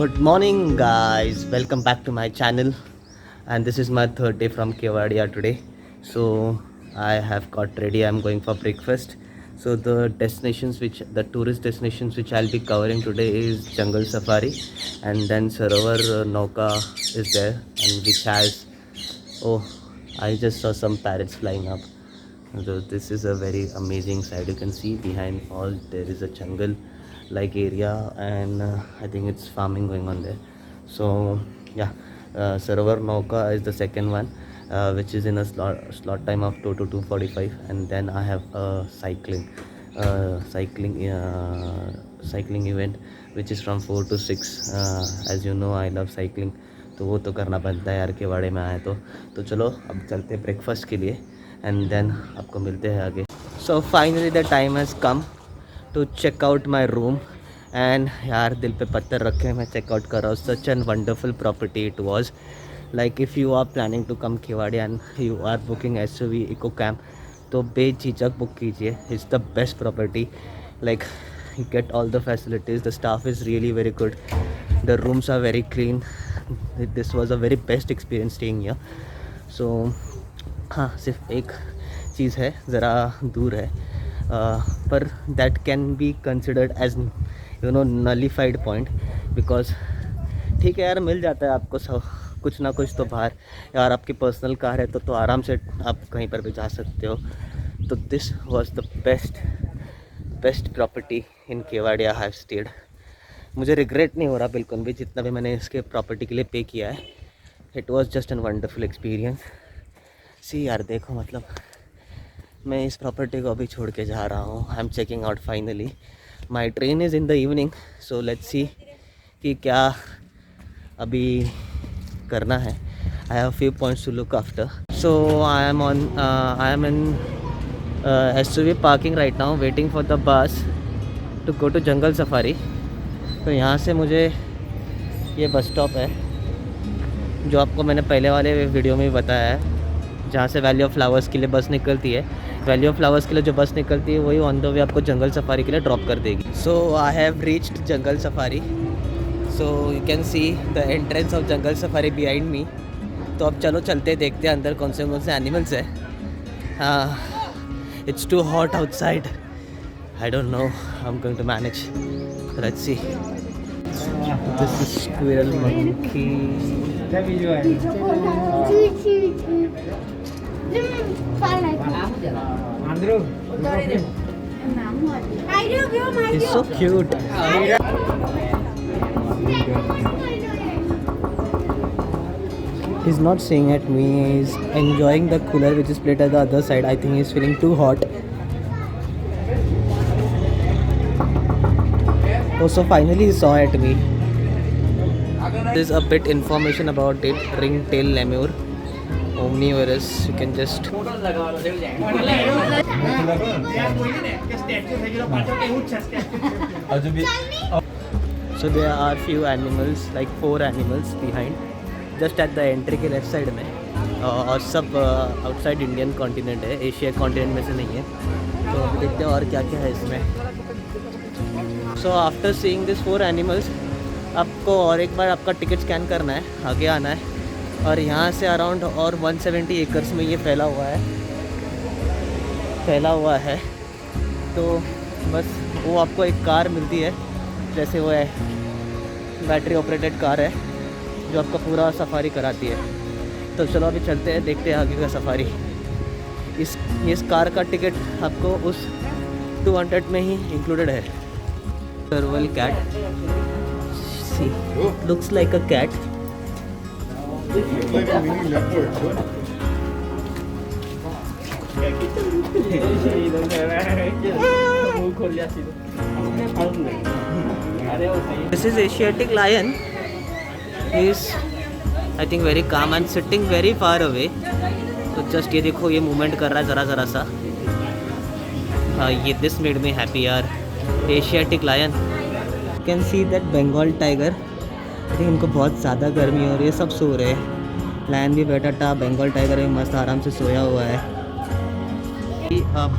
Good morning, guys. Welcome back to my channel. And this is my third day from Kevadia today. So I have got ready. I'm going for breakfast. So the tourist destinations which I'll be covering today is Jungle Safari, and then Sarovar Nauka is there, and which has, oh, I just saw some parrots flying up. So this is a very amazing sight. You can see behind all there is a jungle like area, and I think it's farming going on there. So yeah, Sarovar Nauka is the second one, which is in a slot time of 2 to 2:45, and then I have a cycling event which is from 4 to 6. As you know, I love cycling, तो वो तो करना बनता है यार, केवाड़े में आए तो चलो अब चलते हैं ब्रेकफास्ट के लिए, एंड देन आपको मिलते हैं आगे. So finally the time has come to check out my room, and यार दिल पे पत्थर रखे मैं चेकआउट कर रहा हूँ. Such an wonderful property it was. Like if you are planning to come Kevadia and you are booking SUV eco camp, तो बेझिझक बुक कीजिए. It's the best property. Like you get all the facilities, the staff is really very good, the rooms are very clean. This was a very best experience staying here. So हाँ, सिर्फ एक चीज़ है, ज़रा दूर है, पर that can be considered as nullified point, because ठीक है यार, मिल जाता है आपको सब कुछ ना कुछ तो बाहर. यार आपकी पर्सनल कार है तो आराम से आप कहीं पर भी जा सकते हो. तो this was the best property in Kevadia have stayed. मुझे रिग्रेट नहीं हो रहा बिल्कुल भी, जितना भी मैंने इसके प्रॉपर्टी के लिए पे किया है. It was just an wonderful experience. See यार देखो, मतलब मैं इस प्रॉपर्टी को अभी छोड़ के जा रहा हूँ. I am checking out finally. My train is in the evening, so let's see कि क्या अभी करना है. I have few points to look after. So I am in SUV parking right now, waiting for the bus to go to jungle safari. तो यहाँ से मुझे ये बस स्टॉप है जो आपको मैंने पहले वाले वीडियो में भी बताया है, जहाँ से वैली ऑफ फ्लावर्स के लिए बस निकलती है. वैली ऑफ फ्लावर्स के लिए जो बस निकलती है वही ऑन द वे आपको जंगल सफारी के लिए ड्रॉप कर देगी. So I have reached jungle safari. So you can see the entrance of jungle safari behind me. तो अब चलो चलते देखते हैं अंदर कौन से एनिमल्स है. हाँ, it's too hot outside. I don't know how I'm going to manage. Let's see. This is squirrel monkey. He's so cute. He's not saying at me, he's enjoying the cooler which is placed at the other side. I think he's feeling too hot. Oh, so finally he saw at me. There's a bit information about it. Ring-tail lemur, omnivorous. You can just so there are few animals, like 4 animals behind, just at the entry के left side में. और सब outside Indian continent है, Asia continent में से नहीं है. तो देखते हैं और क्या क्या है इसमें. So after seeing this 4 animals, आपको और एक बार आपका टिकट स्कैन करना है, आगे आना है, और यहाँ से अराउंड और 170 एकर्स में ये फैला हुआ है. तो बस वो आपको एक कार मिलती है, जैसे वो है बैटरी ऑपरेटेड कार है जो आपका पूरा सफारी कराती है. तो चलो अभी चलते हैं, देखते हैं आगे का सफारी. इस कार का टिकट आपको उस 200 में ही इंक्लूडेड है. Serval cat, she looks like a cat. This is Asiatic lion. He is, I think, very calm and sitting very far away. तो जस्ट ये देखो, ये मूवमेंट कर रहा है ज़रा सा. हाँ, ये दिस मेड मी हैप्पी यार. Asiatic lion. You can see that Bengal tiger. I think इनको बहुत ज़्यादा गर्मी हो रही है, सब सो रहे हैं. लायन भी बैठा था, बंगाल टाइगर भी मस्त आराम से सोया हुआ है.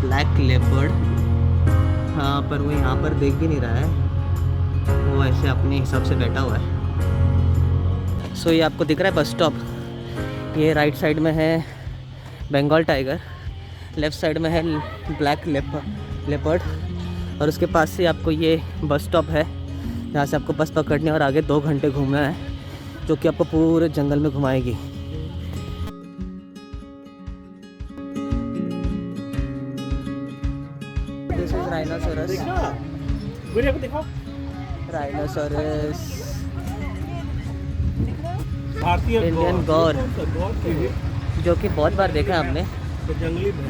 ब्लैक लेपर्ड, हाँ, पर वो यहाँ पर देख भी नहीं रहा है, वो ऐसे अपने हिसाब से बैठा हुआ है. सो ये आपको दिख रहा है बस स्टॉप, ये राइट साइड में है बंगाल टाइगर, लेफ़्ट साइड में है ब्लैक लेपर्ड, और उसके पास से आपको ये बस स्टॉप है जहाँ से आपको बस पकड़नी है और आगे 2 घंटे घूमना है, जो कि आपको पूरे जंगल में घुमाएगी। This is rhinoceros, rhinoceros, Indian gaur, जो कि बहुत बार देखा हमने,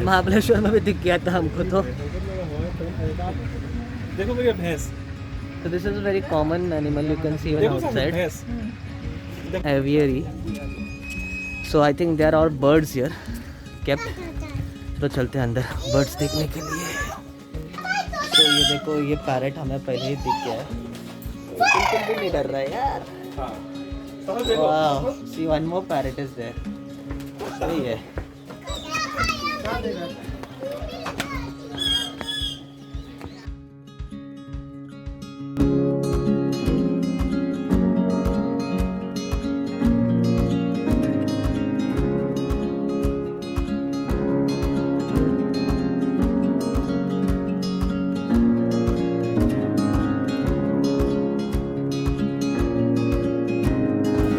महाबलेश्वर में भी दिख गया था हमको। तो देखो भैया भैंस। So this is a very common animal you can see देखो outside. भैंस। Aviary. So I think there are birds here kept. तो चलते हैं अंदर birds देखने के लिए। तो ये देखो, ये पैरेट हमें पहले ही दिख गया है, बिल्कुल भी नहीं डर रहा है यार। Wow, see one more parrot is there. सही है।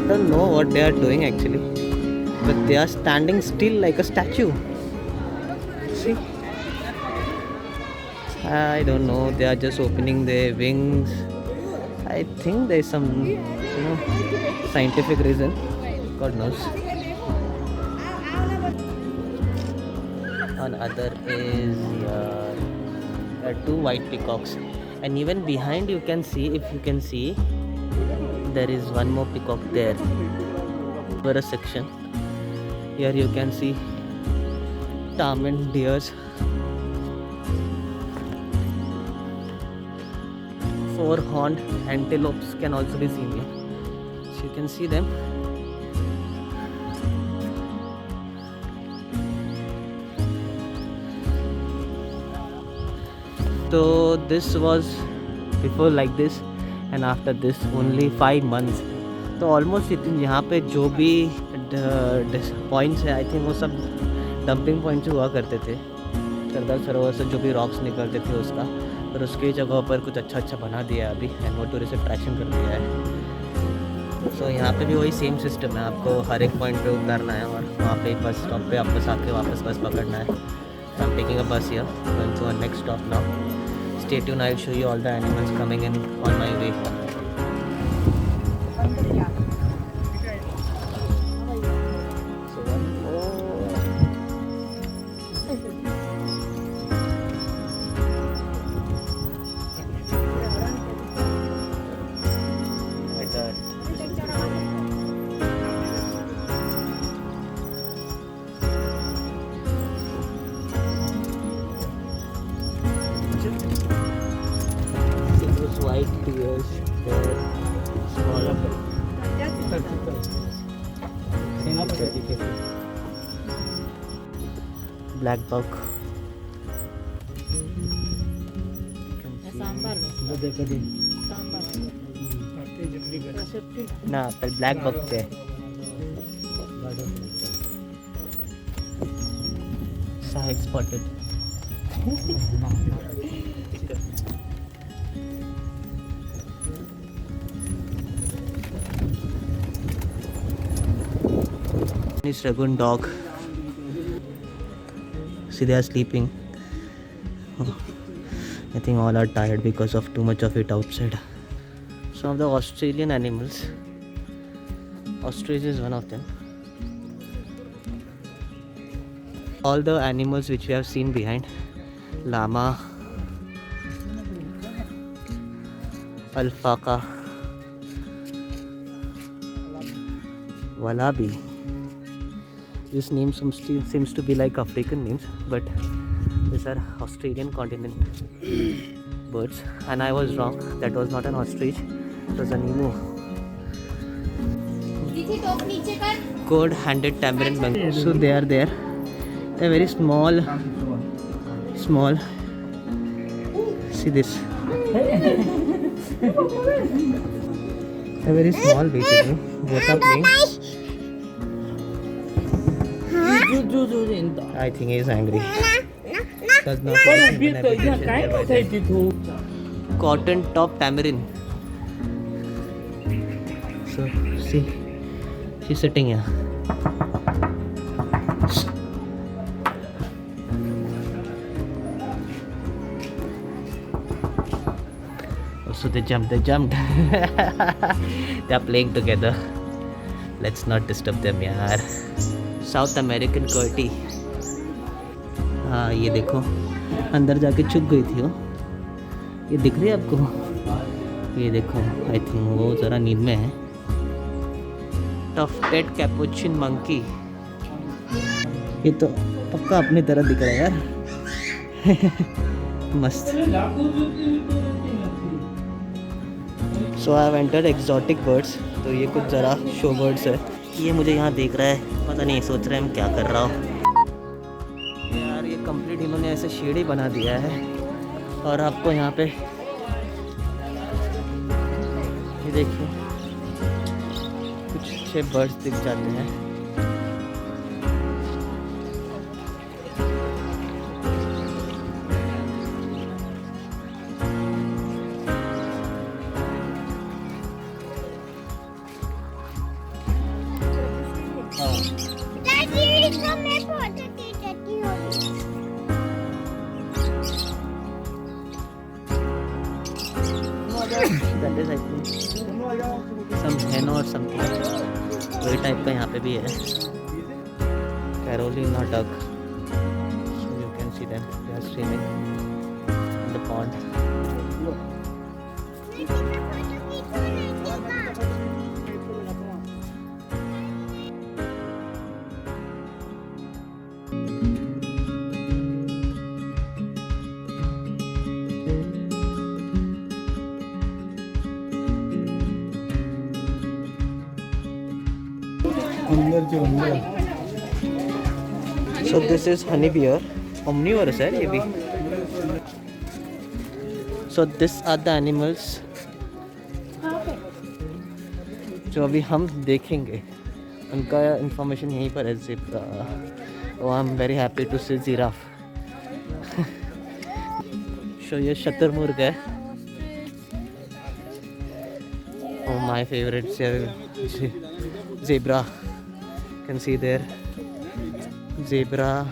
I don't know what they are doing actually, but they are standing still like a statue. See, I don't know, they are just opening their wings. I think there is some, scientific reason, God knows. And other is there are 2 white peacocks, and even behind you can see, if you can see, there is one more peacock there. For a section here you can see tarman deers, 4-horned antelopes can also be seen here, so you can see them. So this was before like this, and after this only 5 months. तो almost इतनी यहाँ पे जो भी points है, I think वो सब dumping points हुआ करते थे सरदार सरोवर से, जो भी रॉक्स निकलते थे उसका, पर उसकी जगह पर कुछ अच्छा बना दिया है अभी, एंड वो टूरिस्ट अट्रैक्शन कर दिया है। सो यहाँ पे भी वही सेम सिस्टम है, आपको हर एक पॉइंट पे उतारना है और वहाँ पे बस स्टॉप पे आपको आके वापस बस पकड़ना है। I am taking a bus here, going to a next stop now. Stay tuned, I'll show you all the animals coming in on my way. So one more. Like that. White deers, they're smaller. Black buck. ना पर black buck पे side spotted. This Ragoon dog. See, they are sleeping. I think all are tired because of too much of it outside. Some of the Australian animals. Ostrich is one of them. All the animals which we have seen behind, llama, alpaca, wallaby. This name seems to be like African names, but these are Australian continent birds. And I was wrong. That was not an ostrich. It was an emu. Gold-handed tamarin monkey. So they are there. They are very small. See this. very small basically. Both are playing. I think he is angry. Does not like human habitation nearby them. Cotton top tamarind. So see, she's sitting here. So they jumped. They are playing together. Let's not disturb them यार. South American कर्टी. हाँ ये देखो, अंदर जाके छुप गई थी वो. ये दिख रही है आपको? ये देखो, आई थिंक वो ज़रा नींद में है. Tufted Capuchin monkey. ये तो पक्का अपनी तरह दिख रहा है यार. मस्त. So I have entered exotic birds. तो ये कुछ ज़रा शो बर्ड्स है. ये मुझे यहाँ देख रहा है, पता नहीं सोच रहा है मैं क्या कर रहा हूँ यार. ये कंप्लीट इन्होंने ऐसे शेड ही बना दिया है. और आपको यहाँ पे ये देखिए कुछ अच्छे बर्ड्स दिख जाते हैं. That is I think some hen or something. वही टाइप का यहाँ पे भी है. Carolina duck. So you can see them. They are swimming in the pond. So this is honey bear, omnivorous है ये भी. So this are the animals जो अभी हम देखेंगे. उनका इंफॉर्मेशन यहीं पर है. Zebra. Oh, I'm very happy to see giraffe. So ये शतुरमुर्ग है. Oh my favorite zebra. Can see there zebra.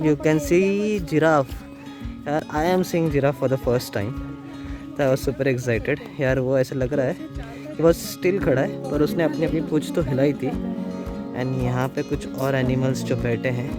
You can see giraffe. यार I am seeing giraffe for the first time. So I was super excited. यार वो ऐसा लग रहा है कि बस स्टिल खड़ा है, पर उसने अपनी अपनी पूंछ तो हिलाई थी. एंड यहाँ पे कुछ और एनिमल्स जो बैठे हैं